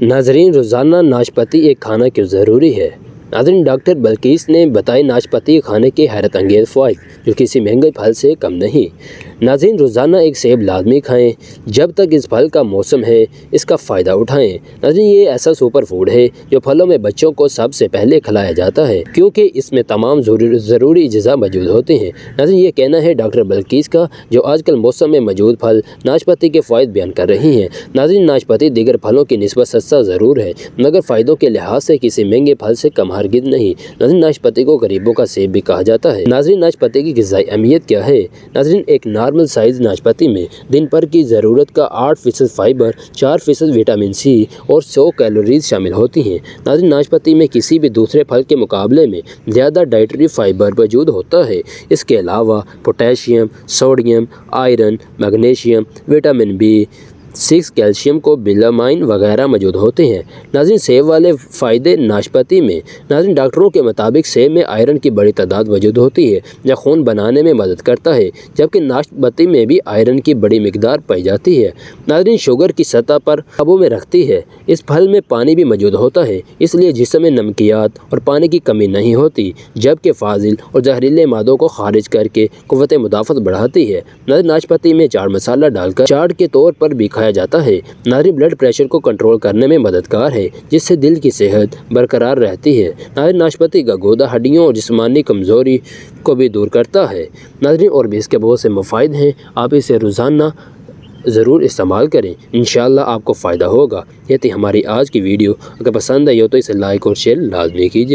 ناظرین، روزانہ ناشپاتی ایک کھانا کیوں ضروری ہے؟ ناظرین، ڈاکٹر بلقیس نے بتائے ناشپاتی کھانے کے حیرت انگیز فوائد جو کسی مہنگے پھل سے کم نہیں۔ ناظرین، روزانہ ایک سیب لازمی کھائیں۔ جب تک اس پھل کا موسم ہے اس کا فائدہ اٹھائیں۔ ناظرین، یہ ایسا سپر فوڈ ہے جو پھلوں میں بچوں کو سب سے پہلے کھلایا جاتا ہے کیونکہ اس میں تمام ضروری اجزاء موجود ہوتے ہیں۔ ناظرین، یہ کہنا ہے ڈاکٹر بلقیس کا جو آج کل موسم میں موجود پھل ناشپاتی کے فوائد بیان کر رہی ہیں۔ ناظرین، ناشپاتی دیگر پھلوں کی نسبت سستا ضرور ہے مگر فائدوں کے لحاظ سے کسی مہنگے پھل سے کم ہرگز نہیں۔ ناظرین، ناشپاتی کو غریبوں کا سیب بھی کہا جاتا ہے۔ ناظرین، ناشپاتی کی غذائی اہمیت کیا ہے؟ ناظرین، ایک نارمل سائز ناشپاتی میں دن بھر کی ضرورت کا 8% فائبر، 4% وٹامن سی اور 100 کیلوریز شامل ہوتی ہیں۔ ناظرین، ناشپاتی میں کسی بھی دوسرے پھل کے مقابلے میں زیادہ ڈائٹری فائبر موجود ہوتا ہے۔ اس کے علاوہ potassium, sodium, iron, magnesium, vitamin B6، calcium کو بیلامائن وغیرہ موجود ہوتے ہیں۔ ناظرین، سیب والے فائدے ناشپاتی میں۔ ناظرین، ڈاکٹروں کے مطابق سیب میں آئرن کی بڑی تعداد موجود ہوتی ہے جو خون بنانے میں مدد کرتا ہے جبکہ ناشپاتی میں بھی آئرن کی بڑی مقدار پائی جاتی ہے۔ ناظرین، شوگر کی سطح پر قابو میں رکھتی ہے۔ اس پھل میں پانی بھی موجود ہوتا ہے اس لیے جسم میں نمکیات اور پانی کی کمی نہیں ہوتی جبکہ فاضل اور زہریلے مادوں کو خارج کر کے قوت مدافعت بڑھاتی ہے۔ ناظرین، ناشپاتی میں چاٹ مسالہ ڈال کر چاٹ کے طور پر بھی کھایا جاتا ہے۔ ناظرین، بلڈ پریشر کو کنٹرول کرنے میں مددگار ہے جس سے دل کی صحت برقرار رہتی ہے۔ ناظرین، ناشپاتی کا گودا ہڈیوں اور جسمانی کمزوری کو بھی دور کرتا ہے۔ ناظرین، اور بھی اس کے بہت سے مفائد ہیں، آپ اسے روزانہ ضرور استعمال کریں، انشاءاللہ آپ کو فائدہ ہوگا۔ یہ تھی ہماری آج کی ویڈیو، اگر پسند آئی ہو تو اسے لائک اور شیئر لازمی کیجیے۔